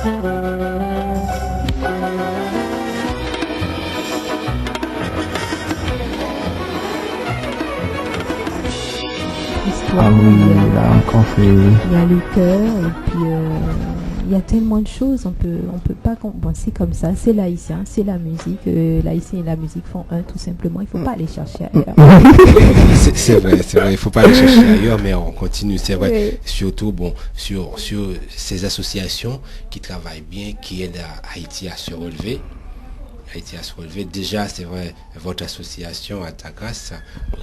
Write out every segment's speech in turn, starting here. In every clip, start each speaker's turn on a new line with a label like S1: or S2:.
S1: Ah oui, là encore c'est...
S2: Il y a le cœur et puis il y a tellement de choses. On peut pas c'est comme ça. C'est l'haïtien, c'est la musique. L'haïtien et la musique font un tout simplement. Il faut pas aller chercher ailleurs.
S3: C'est vrai. Il faut pas aller chercher ailleurs, mais on continue. C'est vrai.
S2: Oui.
S3: Surtout sur ces associations qui travaillent bien, qui aident Haïti à se relever. Déjà, c'est vrai, votre association à Takas,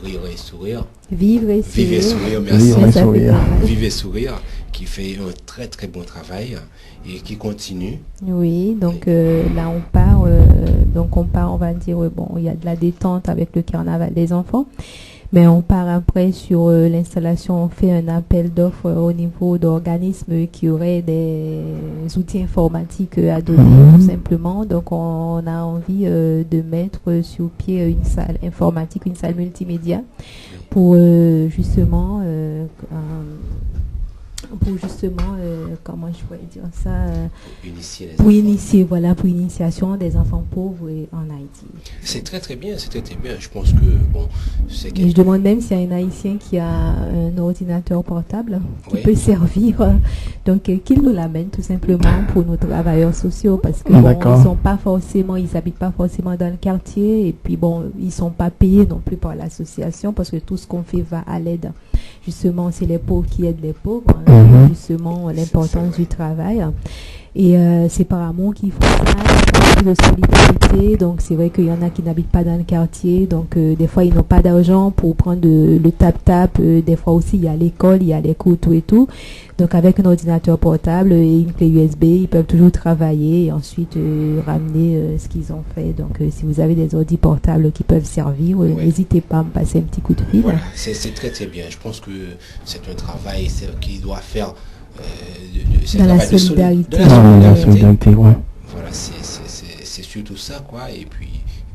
S3: Rire et Sourire.
S2: Vivre et
S3: sourire, merci.
S1: Vivre et sourire.
S3: Vivre et Sourire, qui fait un très très bon travail et qui continue.
S2: Oui, donc là on part, on va dire, il y a de la détente avec le carnaval des enfants. Mais on part après sur l'installation, on fait un appel d'offres au niveau d'organismes qui auraient des outils informatiques à donner, tout simplement. Donc on a envie de mettre sur pied une salle informatique, une salle multimédia pour justement comment je pourrais dire ça, pour initiation des enfants pauvres en Haïti.
S3: C'est très très bien. Je pense que
S2: Et je demande même s'il y a un Haïtien qui a un ordinateur portable qui peut servir, donc qu'il nous l'amène tout simplement pour nos travailleurs sociaux, parce que ils habitent pas forcément dans le quartier, et puis ils sont pas payés non plus par l'association, parce que tout ce qu'on fait va à l'aide. Justement, c'est les pauvres qui aident les pauvres, justement l'importance du travail. Et c'est par amour qu'ils font ça, de solidarité. Donc c'est vrai qu'il y en a qui n'habitent pas dans le quartier, donc des fois ils n'ont pas d'argent pour prendre le tap-tap. Des fois aussi il y a l'école, il y a les cours, tout et tout. Donc avec un ordinateur portable et une clé USB, ils peuvent toujours travailler et ensuite ramener ce qu'ils ont fait. Donc si vous avez des ordi portables qui peuvent servir, n'hésitez pas à me passer un petit coup de fil.
S3: Voilà, c'est très très bien. Je pense que c'est un travail qui doit faire
S2: dans la solidarité.
S1: Ouais.
S3: Voilà, c'est surtout ça, quoi. Et puis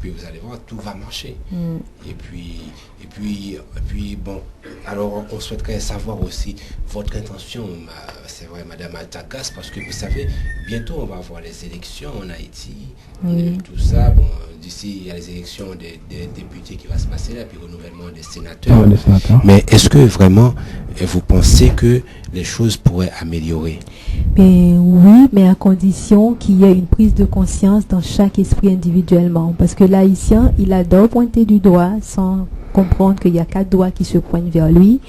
S3: vous allez voir, tout va marcher. Et puis alors on souhaiterait savoir aussi votre intention, c'est vrai, Madame Takas, parce que vous savez, bientôt on va avoir les élections en Haïti, tout ça. D'ici il y a les élections des députés qui va se passer là, puis le renouvellement des sénateurs. Mais est-ce que vraiment vous pensez que les choses pourraient améliorer?
S2: Oui, mais à condition qu'il y ait une prise de conscience dans chaque esprit individuellement. Parce que l'haïtien, il adore pointer du doigt sans comprendre qu'il y a 4 doigts qui se pointent vers lui.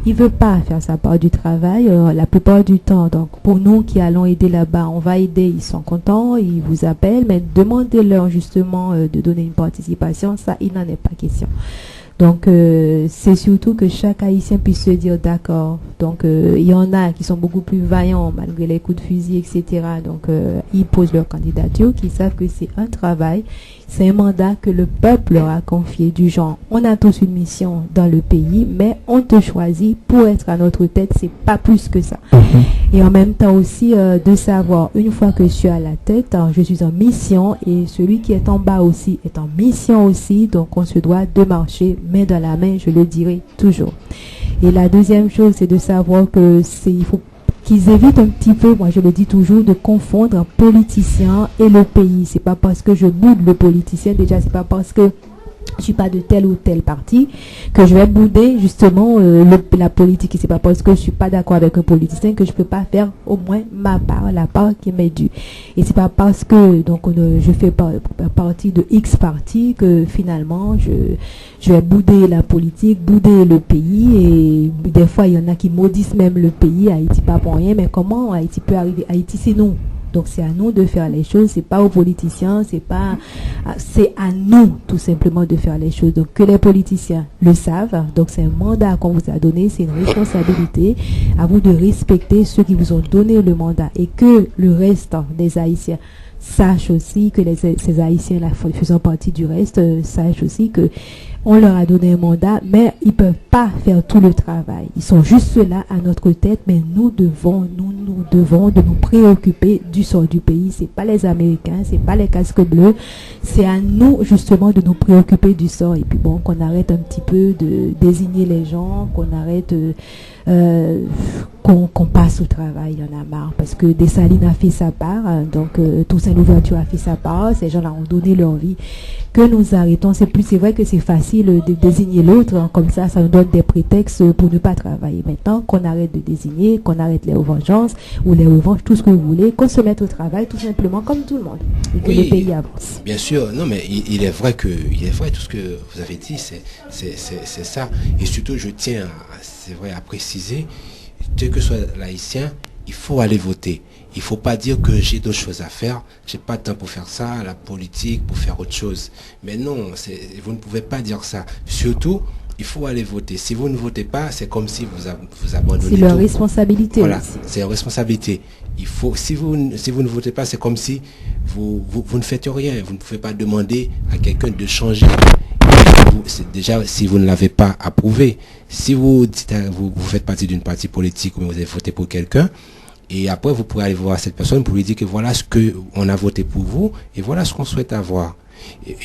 S2: Il veut pas faire sa part du travail la plupart du temps. Donc pour nous qui allons aider là-bas, on va aider, ils sont contents, ils vous appellent, mais demandez-leur justement de donner une participation, ça il n'en est pas question. Donc c'est surtout que chaque Haïtien puisse se dire d'accord. Donc il y en a qui sont beaucoup plus vaillants malgré les coups de fusil, etc. Donc ils posent leur candidature, qui savent que c'est un travail, c'est un mandat que le peuple leur a confié, du genre on a tous une mission dans le pays, mais on te choisit pour être à notre tête, c'est pas plus que ça. Et en même temps aussi de savoir, une fois que je suis à la tête, je suis en mission, et celui qui est en bas aussi est en mission aussi. Donc on se doit de marcher main dans la main, je le dirai toujours. Et la deuxième chose, c'est de savoir que il faut qu'ils évitent un petit peu, moi je le dis toujours, de confondre un politicien et le pays. C'est pas parce que je boude le politicien, déjà c'est pas parce que je suis pas de tel ou tel parti que je vais bouder justement la politique. Et c'est pas parce que je suis pas d'accord avec un politicien que je peux pas faire au moins ma part, la part qui m'est due. Et c'est pas parce que je fais partie de X parti que finalement je vais bouder la politique, bouder le pays. Et des fois il y en a qui maudissent même le pays. Haïti pas pour rien, mais comment Haïti peut arriver? Haïti c'est nous. Donc c'est à nous de faire les choses, c'est pas aux politiciens, c'est à nous tout simplement de faire les choses. Donc que les politiciens le savent, donc c'est un mandat qu'on vous a donné, c'est une responsabilité, à vous de respecter ceux qui vous ont donné le mandat, et que le reste des Haïtiens sachent aussi que ces Haïtiens là faisant partie du reste, sachent aussi que On leur a donné un mandat, mais ils peuvent pas faire tout le travail. Ils sont juste là à notre tête, mais nous devons de nous préoccuper du sort du pays. C'est pas les Américains, c'est pas les casques bleus. C'est à nous, justement, de nous préoccuper du sort. Et puis bon, qu'on arrête un petit peu de désigner les gens, qu'on arrête, qu'on passe au travail. Il y en a marre. Parce que Dessalines a fait sa part, hein, donc Toussaint Louverture a fait sa part. Ces gens-là ont donné leur vie. Que nous arrêtons, c'est vrai que c'est facile de désigner l'autre, hein, comme ça nous donne des prétextes pour ne pas travailler. Maintenant, qu'on arrête de désigner, qu'on arrête les revengeances ou les revanches, tout ce que vous voulez, qu'on se mette au travail tout simplement comme tout le monde et que le pays avance.
S3: Bien sûr, non mais il est vrai tout ce que vous avez dit, c'est ça. Et surtout, je tiens, c'est vrai, à préciser, quel que soit l'haïtien, il faut aller voter. Il faut pas dire que j'ai d'autres choses à faire, j'ai pas de temps pour faire ça, la politique, pour faire autre chose. Mais non, vous ne pouvez pas dire ça. Surtout, il faut aller voter. Si vous ne votez pas, c'est comme si vous abandonnez tout.
S2: C'est leur responsabilité.
S3: Voilà,
S2: aussi.
S3: c'est leur responsabilité. Il faut, si vous ne votez pas, c'est comme si vous ne faites rien. Vous ne pouvez pas demander à quelqu'un de changer. C'est déjà, si vous ne l'avez pas approuvé, si vous faites partie d'une partie politique ou vous avez voté pour quelqu'un, et après vous pourrez aller voir cette personne pour lui dire que voilà ce que on a voté pour vous et voilà ce qu'on souhaite avoir.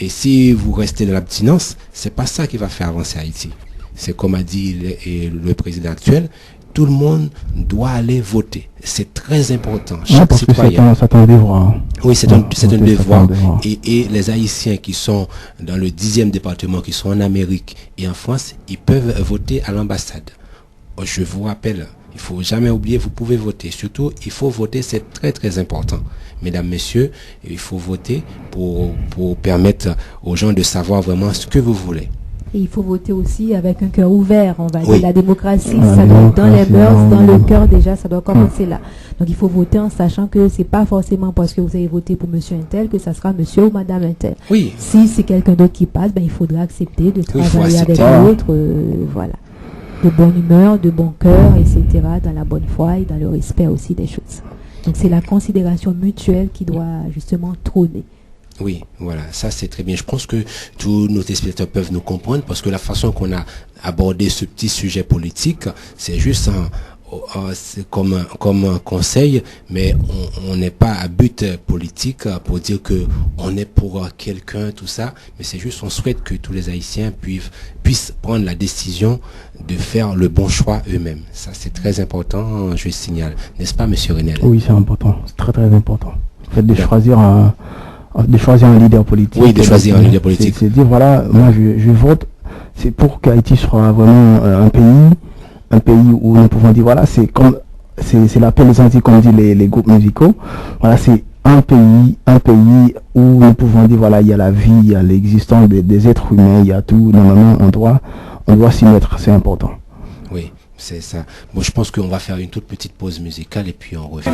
S3: Et si vous restez dans l'abstinence, c'est pas ça qui va faire avancer Haïti. C'est comme a dit le président actuel, tout le monde doit aller voter. C'est très important. Chaque citoyen.
S1: C'est un devoir.
S3: Oui, c'est un devoir. Et les Haïtiens qui sont dans le 10e département, qui sont en Amérique et en France, ils peuvent voter à l'ambassade. Je vous rappelle, il faut jamais oublier, vous pouvez voter. Surtout, il faut voter, c'est très très important. Mesdames, messieurs, il faut voter pour permettre aux gens de savoir vraiment ce que vous voulez.
S2: Et il faut voter aussi avec un cœur ouvert, on va
S3: Oui.
S2: dire. La démocratie, ça doit être dans les mœurs, dans le cœur déjà, ça doit commencer là. Donc il faut voter en sachant que c'est pas forcément parce que vous avez voté pour monsieur Untel que ça sera monsieur ou madame Untel.
S3: Oui.
S2: Si c'est quelqu'un d'autre qui passe, ben il faudra accepter de
S3: faut
S2: travailler avec
S3: accepter.
S2: l'autre, voilà. De bonne humeur, de bon cœur, etc., dans la bonne foi et dans le respect aussi des choses. Donc c'est la considération mutuelle qui doit justement trôner.
S3: Oui, voilà, ça c'est très bien. Je pense que tous nos téléspectateurs peuvent nous comprendre parce que la façon qu'on a abordé ce petit sujet politique, c'est juste c'est comme un conseil, mais on n'est pas à but politique pour dire que on est pour quelqu'un, tout ça, mais c'est juste on souhaite que tous les Haïtiens puissent prendre la décision de faire le bon choix eux-mêmes. Ça c'est très important, je signale. N'est-ce pas, monsieur Renel?
S1: Oui, c'est important. C'est très très important. En fait, de choisir un leader politique.
S3: Oui, de choisir un leader politique.
S1: C'est dire, voilà, moi je vote, c'est pour qu'Haïti soit vraiment un pays où nous pouvons dire, voilà, c'est la paix des Antilles, comme disent les groupes musicaux. Voilà, c'est un pays où nous pouvons dire, voilà, il y a la vie, il y a l'existence des êtres humains, il y a tout. Normalement, on doit s'y mettre, c'est important.
S3: Oui. C'est ça. Bon, je pense qu'on va faire une toute petite pause musicale et puis on revient.